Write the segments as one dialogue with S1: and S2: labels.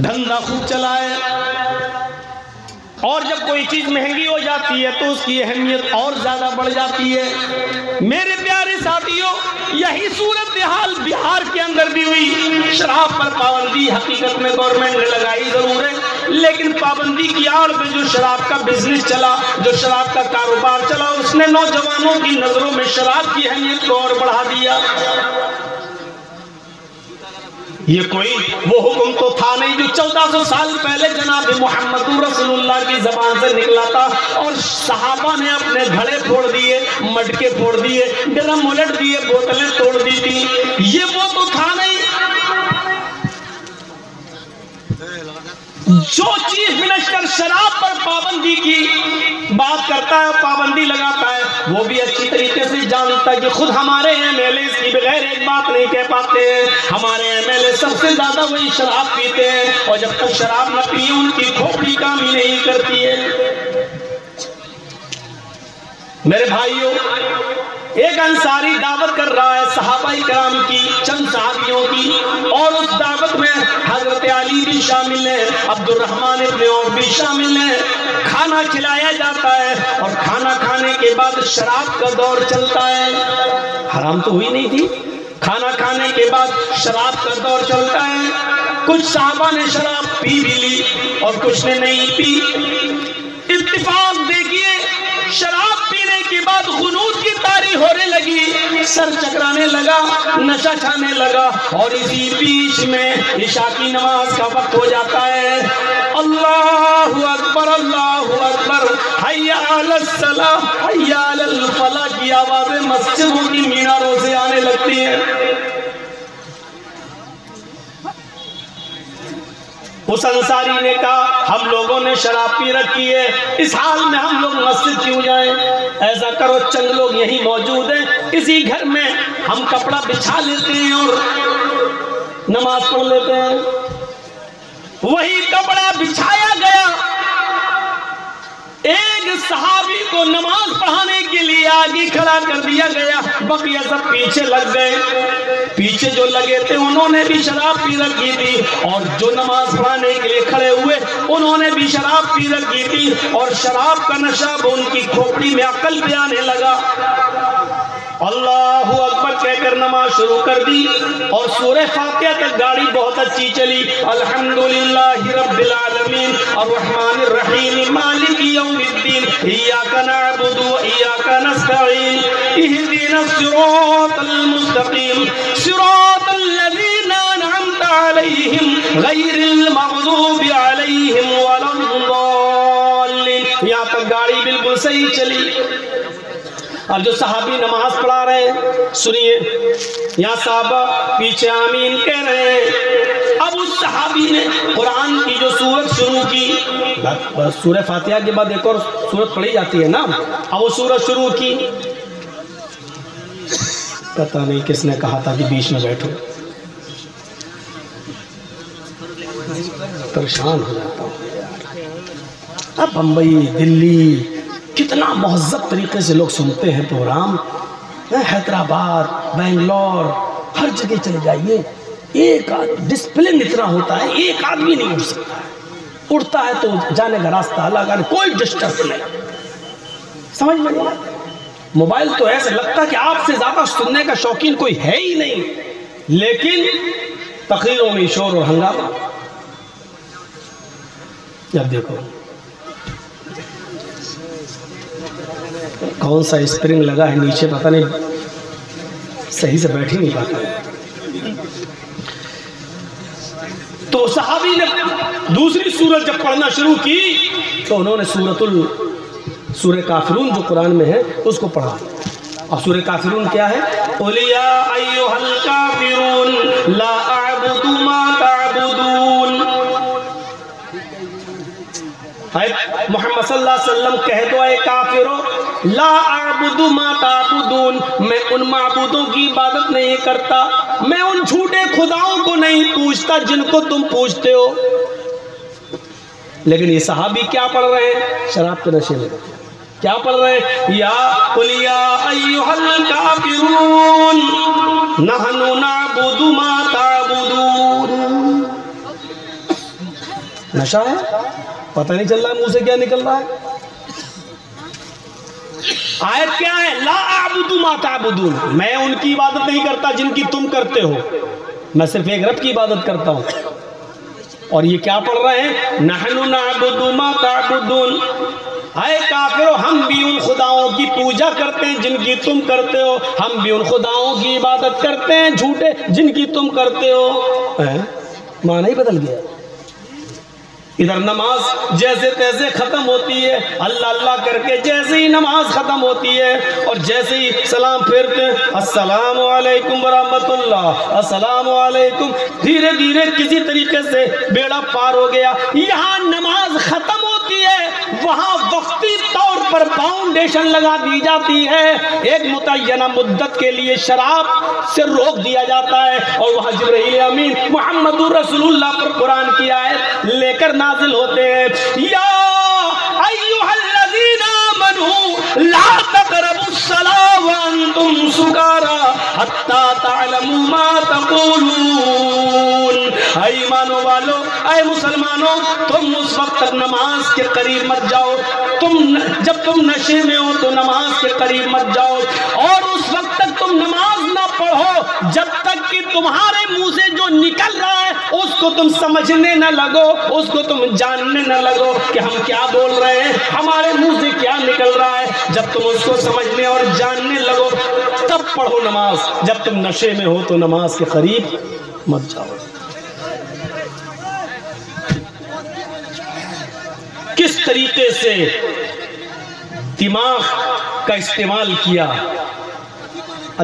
S1: دھندا خوب چلائے، اور جب کوئی چیز مہنگی ہو جاتی ہے تو اس کی اہمیت اور زیادہ بڑھ جاتی ہے۔ میرے پیارے ساتھیوں، یہی صورتحال بہار کے اندر بھی ہوئی۔ شراب پر پابندی حقیقت میں گورنمنٹ نے لگائی ضرور ہے، لیکن پابندی کی آڑ میں جو شراب کا بزنس چلا، جو شراب کا کاروبار چلا، اس نے نوجوانوں کی نظروں میں شراب کی اہمیت کو اور بڑھا دیا۔ یہ کوئی وہ حکم تو تھا نہیں جو 1400 سال پہلے جناب محمد رسول اللہ کی زبان سے نکلا تھا، اور صحابہ نے اپنے گھڑے پھوڑ دیے، مٹکے پھوڑ دیے، ڈرم الٹ دیے، بوتلیں توڑ دی تھی۔ یہ وہ تو تھا نہیں۔ جو چیف منسٹر شراب پر پابندی کی بات کرتا ہے، پابندی لگاتا ہے، وہ بھی اچھی طریقے سے جانتا ہے کہ خود ہمارے ایم ایل اے اس کی بغیر ایک بات نہیں کہہ پاتے ہیں۔ ہمارے ایم ایل اے سب سے زیادہ وہی شراب پیتے ہیں، اور جب تک شراب نہ پیے ان کی کھوپڑی کام ہی نہیں کرتی ہے۔ میرے بھائیوں، ایک انصاری دعوت کر رہا ہے صحابہ کرام کی، چند صحابیوں کی، اور اس دعوت میں حضرت علی بھی شامل ہے، عبد الرحمن ابن عوف بھی شامل ہے۔ کھانا کھلایا جاتا ہے، اور کھانا کھانے کے بعد شراب کا دور چلتا ہے۔ حرام تو ہوئی نہیں تھی، کھانا کھانے کے بعد شراب کا دور چلتا ہے۔ کچھ صحابہ نے شراب پی بھی لی اور کچھ نے نہیں پی۔ اتفاق دیکھیے، شراب پینے کے بعد غنود کی طاری ہونے لگی، سر چکرانے لگا، نشہ چھانے لگا، اور اسی بیچ میں عشاء کی نماز کا وقت ہو جاتا ہے۔ اللہ اکبر، اللہ اکبر، حی علی الصلاۃ، حی علی الفلاح کی آوازیں مسجدوں کی میناروں سے آنے لگتی ہیں۔ اس انصاری نے کہا ہم لوگوں نے شراب پی رکھی ہے، اس حال میں ہم لوگ مسجد کیوں جائیں؟ ایسا کرو، چند لوگ یہی موجود ہیں، اسی گھر میں ہم کپڑا بچھا لیتے ہیں اور نماز پڑھ لیتے ہیں۔ وہی کپڑا بچھایا گیا، ایک صحابی کو نماز پڑھانے کے لیے آگے کھڑا کر دیا گیا، بقیہ سب پیچھے لگ گئے۔ پیچھے جو لگے تھے انہوں نے بھی شراب پی رکھی تھی، اور جو نماز پڑھانے کے لیے کھڑے ہوئے انہوں نے بھی شراب پی رکھی تھی، اور شراب کا نشہ ان کی کھوپڑی میں عقل پہ آنے لگا۔ اللہ اکبر کہہ کر نماز شروع کر دی، اور سورہ فاتحہ تک گاڑی بہت اچھی چلی۔ الحمدللہ رب العالمین الرحمن الرحیم مالک یوم الدین ایاک نعبد و ایاک نستعین اہدنا الصراط المستقیم صراط الذین انعمت علیہم غیر المغضوب علیہم ولا الضالین۔ یہاں تک گاڑی بالکل صحیح چلی۔ اور جو صحابی نماز پڑھا رہے ہیں، سنیے، یہاں صحابہ پیچھے آمین کہہ رہے ہیں۔ اب اس صحابی نے قرآن کی جو سورت شروع کی، سورہ فاتحہ کے بعد ایک اور سورت پڑھی جاتی ہے نا، اب وہ سورت شروع کی، پتہ نہیں کس نے کہا تھا کہ بیچ میں بیٹھو، پریشان ہو جاتا ہوں۔ اب بمبئی، دلی، کتنا مہذب طریقے سے لوگ سنتے ہیں پروگرام، حیدرآباد، بنگلور، ہر جگہ چلے جائیے، ایک ڈسپلن اتنا ہوتا ہے، ایک آدمی نہیں اٹھ سکتا ہے، اٹھتا ہے تو جانے کا راستہ الگ ہے، کوئی ڈسٹرب نہیں، سمجھ میں نہیں آتا۔ موبائل تو ایسا لگتا ہے کہ آپ سے زیادہ سننے کا شوقین کوئی ہے ہی نہیں، لیکن تقریروں میں شور اور ہنگامہ۔ جب دیکھو کون سا اسپرنگ لگا ہے نیچے، پتہ نہیں، صحیح سے بیٹھ ہی نہیں پاتا۔ تو صحابی نے دوسری سورت جب پڑھنا شروع کی تو انہوں نے سورہ کافرون جو قرآن میں ہے اس کو پڑھا۔ اور سورہ کافرون کیا ہے؟ قُلْ يَا أَيُّهَا الْكَافِرُونَ لَا أَعْبُدُ مَا تَعْبُدُونَ۔ محمد صلی اللہ علیہ وسلم کہہ دو اے کافرو، لا اعبد ما تعبدون، میں ان معبودوں کی عبادت نہیں کرتا، میں ان جھوٹے خداؤں کو نہیں پوجتا جن کو تم پوجتے ہو۔ لیکن یہ صحابی کیا پڑھ رہے ہیں؟ شراب کے نشے میں کیا پڑھ رہے ہیں؟ یا قُلْ یا ایھا الکافرون نحن نعبد ما تعبدون۔ نشہ ہے، پتہ نہیں چل رہا ہے منہ سے کیا نکل رہا ہے۔ آیت کیا ہے؟ لا اعبد ما تعبدون، میں ان کی عبادت نہیں کرتا جن کی تم کرتے ہو، میں صرف ایک رب کی عبادت کرتا ہوں۔ اور یہ کیا پڑھ رہے ہیں؟ نحن نعبد ما تعبدون، اے کافرو ہم بھی ان خداؤں کی پوجا کرتے ہیں جن کی تم کرتے ہو، ہم بھی ان خداؤں کی عبادت کرتے ہیں جھوٹے جن کی تم کرتے ہو۔ معنی ہی بدل گیا۔ ادھر نماز جیسے تیسے ختم ہوتی ہے، اللہ اللہ کر کے جیسے ہی نماز ختم ہوتی ہے اور جیسے ہی سلام پھیرتے ہیں السلام علیکم ورحمۃ اللہ، السلام علیکم، دھیرے دھیرے کسی طریقے سے بیڑا پار ہو گیا۔ یہاں نماز ختم ہوتی ہے، وہاں وقتی طور پر فاؤنڈیشن لگا دی جاتی ہے، ایک متعینہ مدت کے لیے شراب سے روک دیا جاتا ہے، اور وہاں جبرائیل امین محمد رسول اللہ پر قرآن کی آیت لے کر نازل ہوتے ہیں، یا ایھا الذین آمنوا لا تقربوا الصلاۃ وانتم سکارى حتی تعلموا ما تقولون۔ اے ایمانوں والو، اے مسلمانوں، تم اس وقت تک نماز کے قریب مت جاؤ، جب تم نشے میں ہو تو نماز کے قریب مت جاؤ، اور اس وقت تک تم نماز نہ پڑھو جب تک کہ تمہارے منہ سے جو نکل رہا ہے اس کو تم سمجھنے نہ لگو، اس کو تم جاننے نہ لگو کہ ہم کیا بول رہے ہیں، ہمارے منہ سے کیا نکل رہا ہے۔ جب تم اس کو سمجھنے اور جاننے لگو تب پڑھو نماز، جب تم نشے میں ہو تو نماز کے قریب مت جاؤ۔ کس طریقے سے دماغ کا استعمال کیا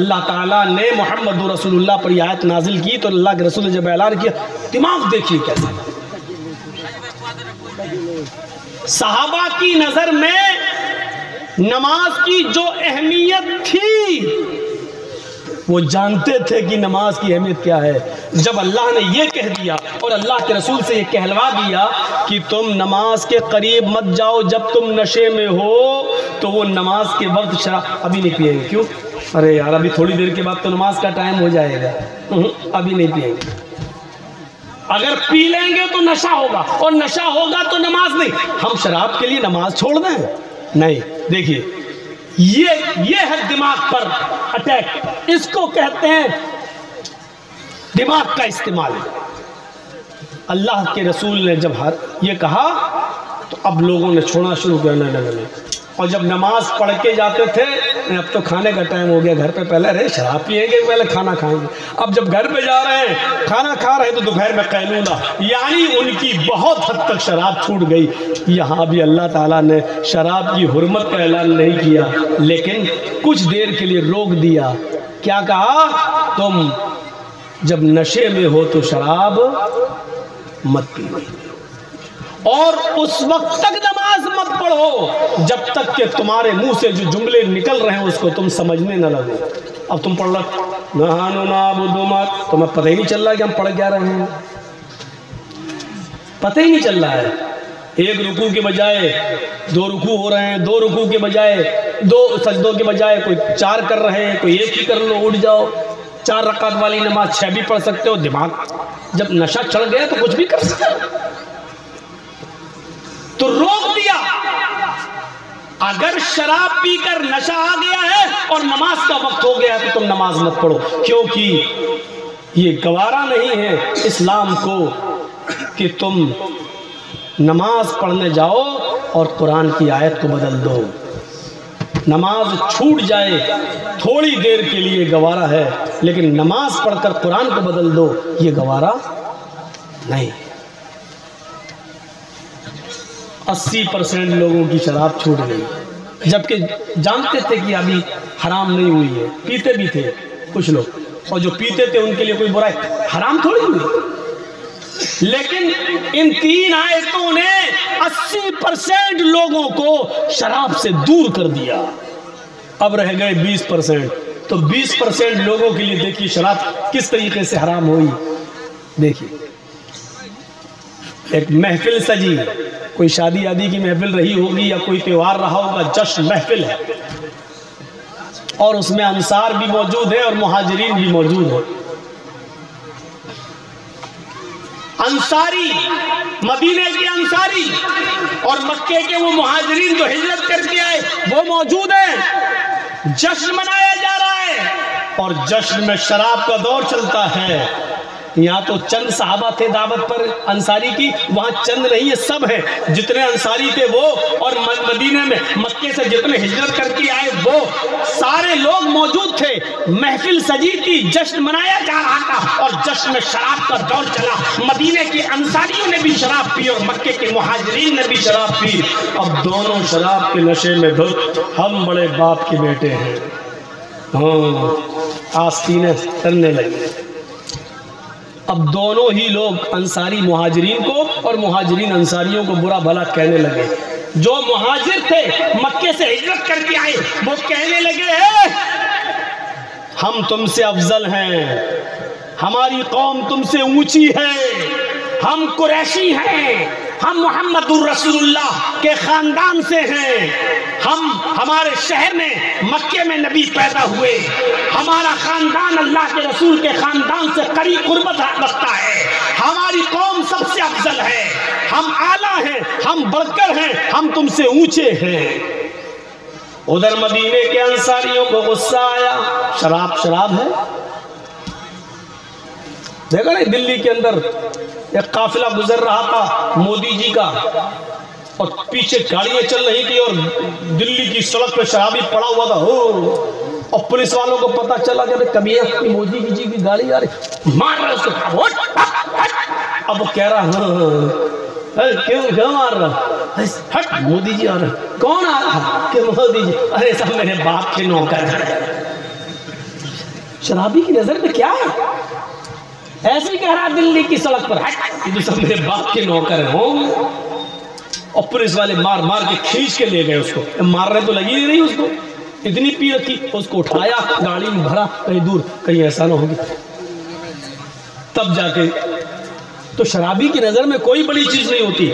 S1: اللہ تعالیٰ نے محمد رسول اللہ پر یہ آیت نازل کی، تو اللہ کے رسول نے جب اعلان کیا دماغ دیکھیے کیسے۔ صحابہ کی نظر میں نماز کی جو اہمیت تھی وہ جانتے تھے کہ نماز کی اہمیت کیا ہے۔ جب اللہ نے یہ کہہ دیا اور اللہ کے رسول سے یہ کہلوا دیا کہ تم نماز کے قریب مت جاؤ جب تم نشے میں ہو، تو وہ نماز کے وقت شراب ابھی نہیں پیئیں گے۔ کیوں؟ ارے یار ابھی تھوڑی دیر کے بعد تو نماز کا ٹائم ہو جائے گا، ابھی نہیں پیئیں گے۔ اگر پی لیں گے تو نشہ ہوگا، اور نشہ ہوگا تو نماز نہیں۔ ہم شراب کے لیے نماز چھوڑ دیں؟ نہیں۔ دیکھیے یہ ہے دماغ پر اٹیک، اس کو کہتے ہیں دماغ کا استعمال۔ اللہ کے رسول نے جب یہ کہا تو اب لوگوں نے چھوڑنا شروع کیا، نہیں۔ اور جب نماز پڑھ کے جاتے تھے اب تو کھانے کا ٹائم ہو گیا، گھر پہ پہلے رہے شراب پیئیں گے پہلے کھانا کھائیں گے، اب جب گھر پہ جا رہے ہیں کھانا کھا رہے ہیں تو دوپہر میں قیلولہ، یعنی ان کی بہت حد تک شراب چھوٹ گئی۔ یہاں بھی اللہ تعالیٰ نے شراب کی حرمت کا اعلان نہیں کیا، لیکن کچھ دیر کے لیے روک دیا۔ کیا کہا؟ تم جب نشے میں ہو تو شراب مت پیو، اور اس وقت تک نماز مت پڑھو جب تک کہ تمہارے منہ سے جو جملے نکل رہے ہیں اس کو تم سمجھنے نہ لگو۔ اب تم پڑھ رہے تمہیں پتہ ہی نہیں چل رہا کہ ہم پڑھ کیا رہے ہیں، پتہ ہی نہیں چل رہا ہے۔ ایک رکوع کے بجائے 2 رکوع ہو رہے ہیں، 2 رکوع کے بجائے 2 سجدوں کے بجائے کوئی 4 کر رہے ہیں، کوئی 1 ہی کر لو اٹھ جاؤ۔ 4 رکعت والی نماز 6 بھی پڑھ سکتے ہو۔ دماغ جب نشہ چڑھ گیا تو کچھ بھی کر سکتے ہو، تو روک دیا۔ اگر شراب پی کر نشہ آ گیا ہے اور نماز کا وقت ہو گیا تو تم نماز مت پڑھو، کیونکہ یہ گوارا نہیں ہے اسلام کو کہ تم نماز پڑھنے جاؤ اور قرآن کی آیت کو بدل دو۔ نماز چھوٹ جائے تھوڑی دیر کے لیے گوارا ہے، لیکن نماز پڑھ کر قرآن کو بدل دو یہ گوارا نہیں۔ 80% لوگوں کی شراب چھوٹ گئی، جبکہ جانتے تھے کہ ابھی حرام نہیں ہوئی ہے، پیتے بھی تھے کچھ لوگ، اور جو پیتے تھے ان کے لیے کوئی برائی، حرام تھوڑی ہوئی۔ لیکن ان 3 آیتوں نے 80% لوگوں کو شراب سے دور کر دیا، اب رہ گئے 20%۔ تو 20% لوگوں کے لیے دیکھیے شراب کس طریقے سے حرام ہوئی۔ دیکھیے ایک محفل سجی، کوئی شادی آدی کی محفل رہی ہوگی یا کوئی تہوار رہا ہوگا، جشن محفل ہے، اور اس میں انصار بھی موجود ہیں اور مہاجرین بھی موجود ہیں۔ انصاری، مدینے کے انصاری اور مکے کے وہ مہاجرین جو ہجرت کر کے آئے وہ موجود ہیں، جشن منایا جا رہا ہے اور جشن میں شراب کا دور چلتا ہے۔ یہاں تو چند صحابہ تھے دعوت پر انصاری کی، وہاں چند نہیں ہے، سب ہیں، جتنے انصاری تھے وہ، اور مدینے میں مکے سے جتنے ہجرت کر کے آئے وہ سارے لوگ موجود تھے۔ محفل سجی تھی، جشن منایا جا رہا تھا اور جشن میں شراب کا دور چلا۔ مدینے کے انصاریوں نے بھی شراب پی اور مکے کے مہاجرین نے بھی شراب پی۔ اب دونوں شراب کے نشے میں دھت، ہم بڑے باپ کے بیٹے ہیں، ہاں آستینیں کرنے لگے۔ اب دونوں ہی لوگ انصاری مہاجرین کو اور مہاجرین انصاریوں کو برا بھلا کہنے لگے۔ جو مہاجر تھے مکے سے ہجرت کر کے آئے وہ کہنے لگے ہم تم سے افضل ہیں، ہماری قوم تم سے اونچی ہے، ہم قریشی ہیں، ہم محمد الرسول اللہ کے خاندان سے ہیں، ہمارے شہر میں مکے میں نبی پیدا ہوئے، ہمارا خاندان اللہ کے رسول کے خاندان سے قریب قربت رکھتا ہے، ہماری قوم سب سے افضل ہے، ہم اعلیٰ ہیں، ہم بڑھ کر ہیں، ہم تم سے اونچے ہیں۔ ادھر مدینے کے انصاریوں کو غصہ آیا، شراب ہے۔ دیکھا نا دلی کے اندر ایک قافلہ گزر رہا تھا مودی جی کا اور پیچھے گاڑیاں چل رہی تھی اور دلی کی سڑک پہ شرابی پڑا ہوا تھا، اور پولیس والوں کو پتا چلا کہ کبھی مودی جی کی گاڑی آ رہی، مار رہا اس کو۔ اب وہ کہہ رہا کیوں مار رہا؟ ہٹ مودی جی آ رہا۔ کون آ رہا؟ کہ مودی جی۔ ارے سب میرے باپ کے نوکر ہیں۔ شرابی کی نظر میں کیا ہے؟ ایسے ہی کہہ رہا دلی کی سڑک پر، ہٹ یہ تو سب میرے باپ کے نوکر ہیں۔ اور پولیس والے مار مار کے کھینچ کے لے گئے اس کو، مارنے تو لگی نہیں اس کو، اتنی پی رکھی، اس کو اٹھایا گاڑی میں بھرا کہیں دور، کہیں ایسا نہ ہوگی۔ تب جا کے تو شرابی کی نظر میں کوئی بڑی چیز نہیں ہوتی۔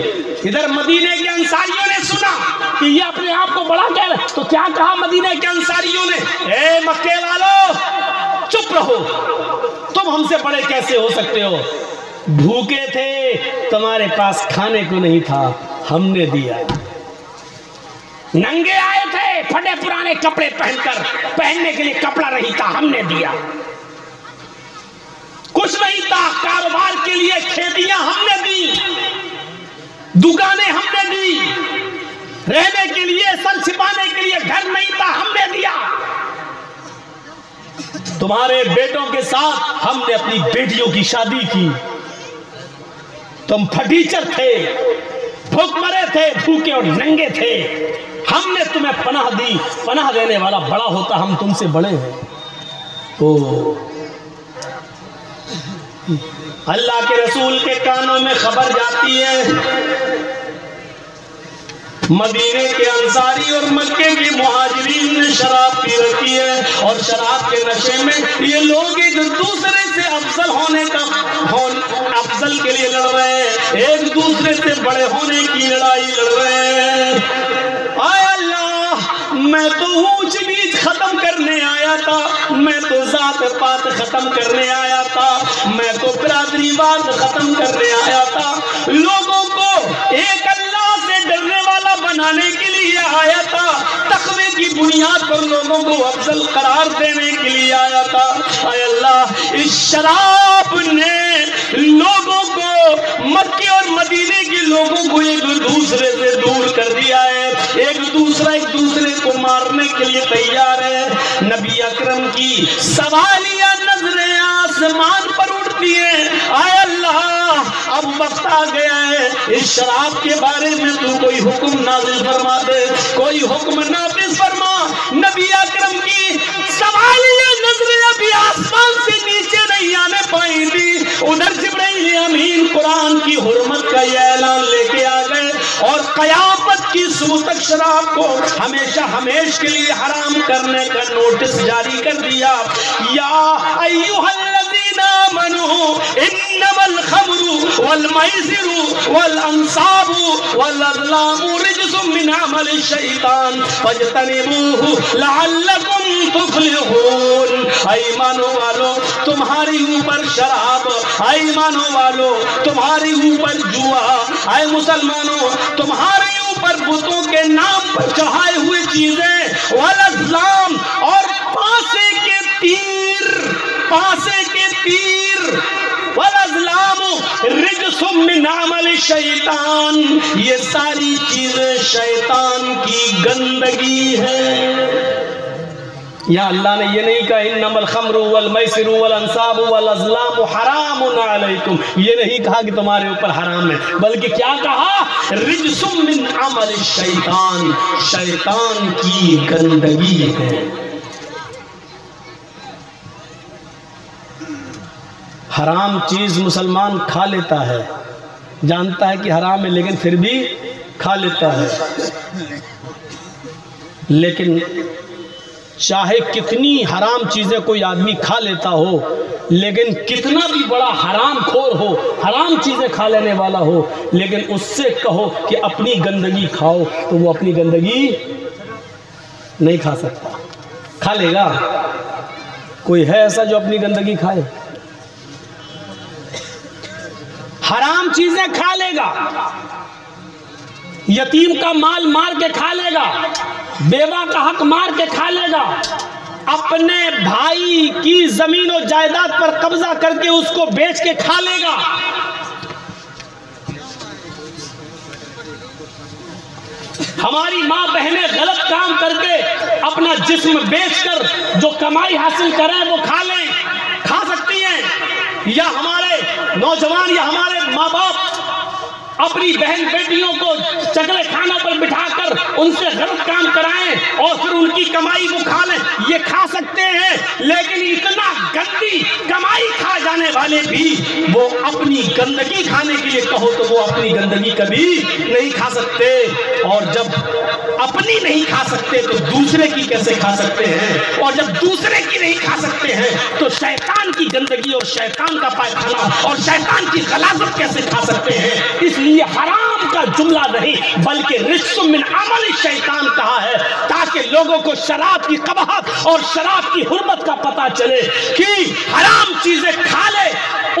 S1: ادھر مدینے کے انصاریوں نے سنا کہ یہ اپنے آپ کو بڑا کہہ رہا، تو کیا کہا مدینے کے انصاریوں نے؟ اے مکے والو چپ رہو، تم ہم سے بڑے کیسے ہو سکتے ہو؟ بھوکے تھے، تمہارے پاس کھانے کو نہیں تھا، ہم نے دیا۔ ننگے آئے تھے پھٹے پرانے کپڑے پہن کر، پہننے کے لیے کپڑا نہیں تھا، ہم نے دیا۔ کچھ نہیں تھا، کاروبار کے لیے کھیتیاں ہم نے دی، دکانیں ہم نے دی، رہنے کے لیے سر چھپانے کے لیے گھر نہیں تھا، ہم نے دیا۔ تمہارے بیٹوں کے ساتھ ہم نے اپنی بیٹیوں کی شادی کی، تم پھٹیچر تھے، بھوک مرے تھے، بھوکے اور ننگے تھے، ہم نے تمہیں پناہ دی، پناہ دینے والا بڑا ہوتا، ہم تم سے بڑے ہیں۔ اللہ کے رسول کے کانوں میں خبر جاتی ہے، مدینے کے انصاری اور مکے کے مہاجرین نے شراب پی رکھی ہے، اور شراب کے نشے میں یہ لوگ ایک دوسرے سے افضل ہونے کا افضل کے لیے لڑ رہے ہیں، ایک دوسرے سے بڑے ہونے کی لڑائی لڑ رہے ہیں۔ آئے اللہ، میں تو اونچ نیچ ختم کرنے آیا تھا، میں تو ذات پات ختم کرنے آیا تھا، میں تو برادری واد ختم کرنے آیا تھا، لوگوں کو ایک اللہ سے ڈرنے والا بنانے کے لیے آیا تھا، تقوی کی بنیاد پر لوگوں کو افضل قرار دینے کے لیے آیا تھا۔ اے اللہ، اس شراب نے لوگوں کو، مکے اور مدینے کے لوگوں کو ایک دوسرے سے دور کر دیا ہے، ایک دوسرے کو مارنے کے لیے تیار ہے۔ نبی اکرم کی سوالیہ نظریں آسمان پر اٹھتی ہیں، اے اللہ اب وقت آ گیا ہے، اس شراب کے بارے میں تو کوئی حکم نازل فرما دے، کوئی حکم نافذ فرما۔ نبی اکرم کی سوالیہ نظریں ابھی آسمان سے نیچے نہیں آنے پائیں گی، ادھر جبرائیل امین قرآن کی حرمت کا یہ اعلان لے کے آ گئے، اور قیامت کی صبح تک شراب کو ہمیشہ ہمیش کے لیے حرام کرنے کا نوٹس جاری کر دیا۔ یا ایھا الذین آمنوا انما الخمر والمیسر والانصاب والازلام رجس من عمل الشیطان فاجتنبوه لعلکم تفلحون۔ اے ایمانوں والو تمہاری اوپر شراب، اے ایمانوں والو تمہاری اوپر جوا، اے مسلمانوں تمہارے اوپر بتوں کے نام پر چڑھائے ہوئے چیزیں، والازلام اور پاسے کے تیر، پاسے کے تیر، والازلام رجس من عمل الشیطان، یہ ساری چیزیں شیطان کی گندگی ہے۔ یا اللہ نے یہ نہیں کہا انما الخمر والمیسر والانصاب والازلام حرام علیکم، یہ نہیں کہا کہ تمہارے اوپر حرام ہے، بلکہ کیا کہا؟ رجس من عمل الشیطان، شیطان کی گندگی ہے۔ حرام چیز مسلمان کھا لیتا ہے، جانتا ہے کہ حرام ہے لیکن پھر بھی کھا لیتا ہے، لیکن چاہے کتنی حرام چیزیں کوئی آدمی کھا لیتا ہو، لیکن کتنا بھی بڑا حرام خور ہو، حرام چیزیں کھا لینے والا ہو، لیکن اس سے کہو کہ اپنی گندگی کھاؤ تو وہ اپنی گندگی نہیں کھا سکتا۔ کھا لے گا؟ کوئی ہے ایسا جو اپنی گندگی کھائے؟ حرام چیزیں کھا لے گا، یتیم کا مال مار کے کھا لے گا، بیوہ کا حق مار کے کھا لے گا، اپنے بھائی کی زمین و جائیداد پر قبضہ کر کے اس کو بیچ کے کھا لے گا۔ ہماری ماں بہنیں غلط کام کر کے اپنا جسم بیچ کر جو کمائی حاصل کریں وہ کھا لیں، کھا سکتی ہیں، یا ہمارے نوجوان یا ہمارے ماں باپ اپنی بہن بیٹیوں کو چکلے کھانوں پر بٹھا کر ان سے غلط کام کرائیں اور پھر ان کی کمائی وہ کھا لیں، یہ کھا سکتے ہیں، لیکن اتنا گندی کمائی کھا جانے والے بھی وہ اپنی گندگی کھانے کے لیے کہو تو وہ اپنی گندگی کبھی نہیں کھا سکتے، اور جب اپنی نہیں کھا سکتے تو دوسرے کی کیسے کھا سکتے ہیں، اور جب دوسرے کی نہیں کھا سکتے ہیں تو شیطان کی گندگی اور شیطان کا پائخانہ اور شیطان کی غلاظت کیسے کھا سکتے ہیں؟ اس لیے حرام کا جملہ نہیں بلکہ رجس من عمل الشیطان کہا ہے، تاکہ لوگوں کو شراب کی قباحت اور شراب کی حرمت کا پتہ چلے کہ حرام چیزیں کھا لے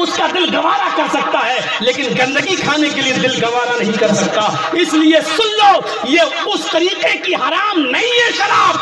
S1: اس کا دل گوارا کر سکتا ہے، لیکن گندگی کھانے کے لیے دل گوارا نہیں کر سکتا۔ اس لیے سن لو، یہ اس طریقے کی حرام نہیں ہے شراب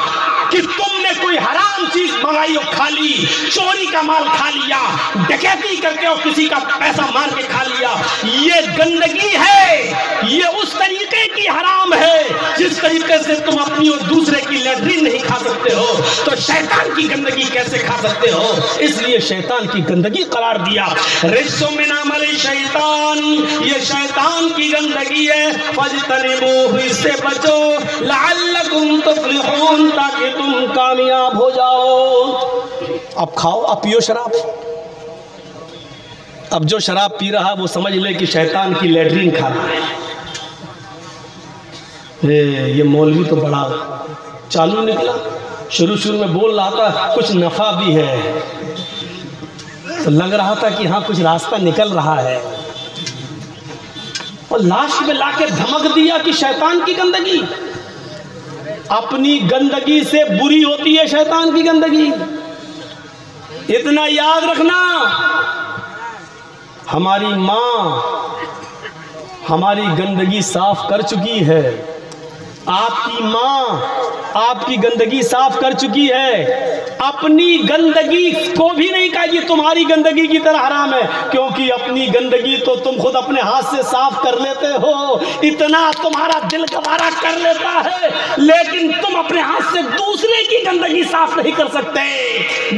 S1: کہ تم نے کوئی حرام چیز منگائی اور کھا لی، چوری کا مال کھا لیا، ڈکیتی کر کے اور کسی کا پیسہ مار کے کھا لیا، یہ گندگی ہے، یہ اس طریقے کی حرام ہے جس طریقے سے تم اپنی اور دوسرے کی لیٹرین نہیں کھا سکتے ہو تو شیطان کی گندگی کیسے کھا سکتے ہو؟ اس لیے شیطان کی گندگی قرار دیا، رجس من عمل الشیطان، یہ شیطان کی گندگی ہے، فاجتنبوہ، اس سے بچو، لعلکم تفلحون، تاکہ تم کامیاب ہو جاؤ۔ اب کھاؤ، اب پیو شراب، اب جو شراب پی رہا وہ سمجھ لے کہ شیطان کی لیٹرین کھا رہا ہے۔ یہ مولوی تو بڑا چالو نکلا، شروع میں بول رہا تھا کچھ نفع بھی ہے، تو لگ رہا تھا کہ ہاں کچھ راستہ نکل رہا ہے، اور لاسٹ میں لا کے دھمک دیا کہ شیطان کی گندگی، اپنی گندگی سے بری ہوتی ہے شیطان کی گندگی۔ اتنا یاد رکھنا، ہماری ماں ہماری گندگی صاف کر چکی ہے، آپ کی ماں آپ کی گندگی صاف کر چکی ہے، اپنی گندگی کو بھی نہیں کہا کہ تمہاری گندگی کی طرح حرام ہے، کیونکہ اپنی گندگی تو تم خود اپنے ہاتھ سے صاف کر لیتے ہو، اتنا تمہارا دل گوارا کر لیتا ہے، لیکن تم اپنے ہاتھ سے دوسرے کی گندگی صاف نہیں کر سکتے،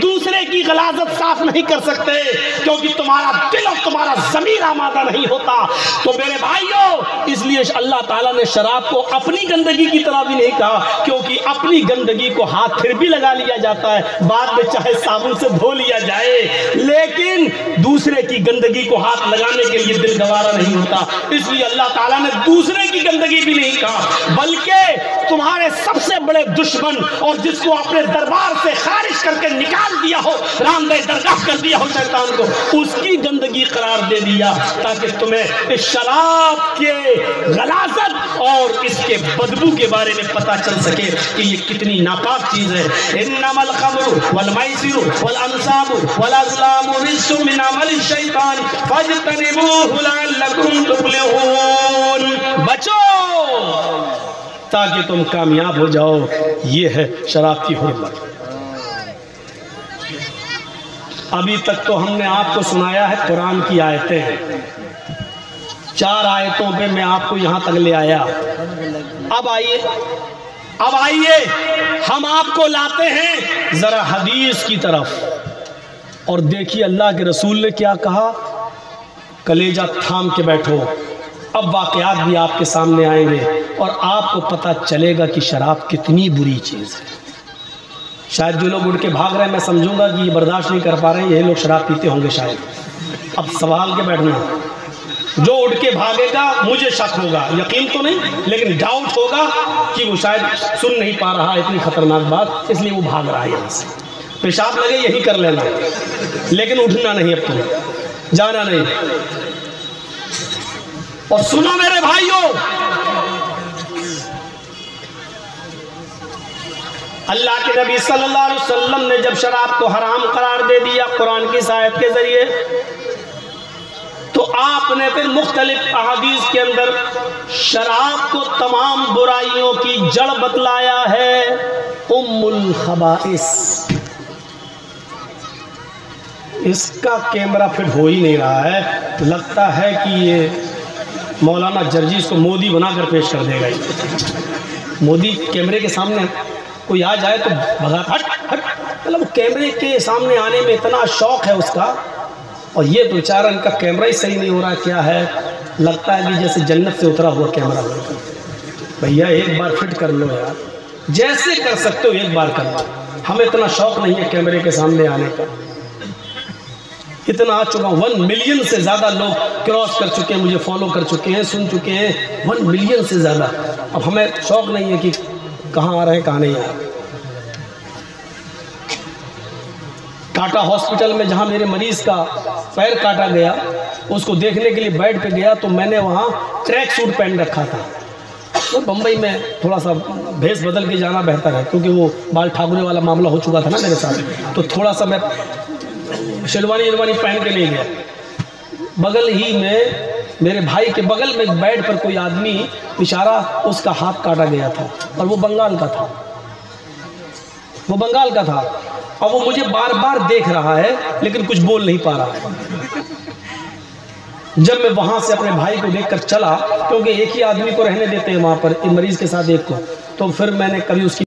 S1: دوسرے کی غلاظت صاف نہیں کر سکتے، کیونکہ تمہارا دل اور تمہارا ضمیر آمادہ نہیں ہوتا۔ تو میرے بھائیوں، اس لیے اللہ تعالیٰ نے شراب کو اپنی گندگی کی طرح بھی نہیں کہا، کیونکہ اپنی گندگی کو ہاتھ پھر بھی لگا لیا جاتا ہے، بعد میں چاہے صابن سے دھو لیا جائے، لیکن دوسرے کی گندگی کو ہاتھ لگانے کے لیے دل گوارا نہیں ہوتا، اس لیے اللہ تعالیٰ نے دوسرے کی گندگی بھی نہیں کہا، بلکہ تمہارے سب سے بڑے دشمن اور جس کو اپنے دربار سے خارج کر کے نکال دیا ہو، راندہ درگاہ کر دیا ہو شیطان کو، اس کی گندگی قرار دے دیا تاکہ تمہیں اس شراب کے غلاظت اور اس کے بدبو کے بارے میں پتہ چل سکے کہ یہ کتنی ناپاک چیز ہے۔ انما الخمر والمیسر والانصاب والازلام رجس من عمل الشیطان فاجتنبوه لعلکم تفلحون۔ بچو تاکہ تم کامیاب ہو جاؤ، یہ ہے شراب کی حرمت۔ ابھی تک تو ہم نے آپ کو سنایا ہے قرآن کی آیتیں ہیں، 4 آیتوں پہ میں آپ کو یہاں تک لے آیا۔ اب آئیے ہم آپ کو لاتے ہیں ذرا حدیث کی طرف، اور دیکھیے اللہ کے رسول نے کیا کہا۔ کلیجہ تھام کے بیٹھو، اب واقعات بھی آپ کے سامنے آئیں گے اور آپ کو پتہ چلے گا کہ شراب کتنی بری چیز ہے۔ شاید جو لوگ اٹھ کے بھاگ رہے ہیں، میں سمجھوں گا کہ یہ برداشت نہیں کر پا رہے ہیں، یہ لوگ شراب پیتے ہوں گے شاید۔ اب سوال کے بیٹھنا، جو اٹھ کے بھاگے گا مجھے شک ہوگا، یقین تو نہیں لیکن ڈاؤٹ ہوگا کہ وہ شاید سن نہیں پا رہا اتنی خطرناک بات، اس لیے وہ بھاگ رہا ہے یہاں سے۔ پیشاب لگے یہی کر لینا، لیکن اٹھنا نہیں، اب تمہیں جانا نہیں۔ اور سنو میرے بھائیوں، اللہ کے نبی صلی اللہ علیہ وسلم نے جب شراب کو حرام قرار دے دیا قرآن کی آیت کے ذریعے، تو آپ نے پھر مختلف احادیث کے اندر شراب کو تمام برائیوں کی جڑ بتلایا ہے، ام الخبائث۔ اس کا کیمرہ فٹ ہو ہی نہیں رہا ہے، لگتا ہے کہ یہ مولانا جرجیز کو مودی بنا کر پیش کر دے گا۔ مودی کیمرے کے سامنے کوئی آ جائے تو بھگا ہٹ ہٹ، مطلب کیمرے کے سامنے آنے میں اتنا شوق ہے اس کا، اور یہ تو بیچارہ ان کا کیمرہ ہی صحیح نہیں ہو رہا، کیا ہے، لگتا ہے کہ جیسے جنت سے اترا ہوا کیمرہ ہو۔ بھیا ایک بار فٹ کر لو یار، جیسے کر سکتے ہو ایک بار کر لو، ہمیں اتنا شوق نہیں ہے کیمرے کے سامنے آنے کا۔ اتنا آ چکا ہوں، 1 ملین سے زیادہ لوگ کراس کر چکے ہیں، مجھے فالو کر چکے ہیں، سن چکے ہیں، 1 ملین سے زیادہ۔ اب ہمیں شوق نہیں ہے کہ کہاں آ رہے ہیں کہاں نہیں آ رہے۔ ٹاٹا ہاسپٹل میں جہاں میرے مریض کا پیر کاٹا گیا، اس کو دیکھنے کے لیے بیڈ پہ گیا تو میں نے وہاں ٹریک سوٹ پہن رکھا تھا۔ تو بمبئی میں تھوڑا سا بھیس بدل کے جانا بہتر ہے، کیونکہ وہ بال ٹھاکرے والا معاملہ ہو چکا تھا نا میرے ساتھ، تو تھوڑا سا میں شلوانی پہن کے نہیں گیا۔ بغل ہی میں میرے بھائی کے بغل میں بیڈ پر کوئی آدمی اشارہ، اس کا ہاتھ کاٹا گیا تھا اور وہ بنگال کا تھا، اور وہ مجھے بار بار دیکھ رہا ہے لیکن کچھ بول نہیں پا رہا ہے۔ جب میں وہاں سے اپنے بھائی کو دیکھ کر چلا، کیونکہ ایک ہی آدمی کو رہنے دیتے ہیں وہاں پر، مریض کے ساتھ ایک کو، تو پھر میں نے کبھی اس کی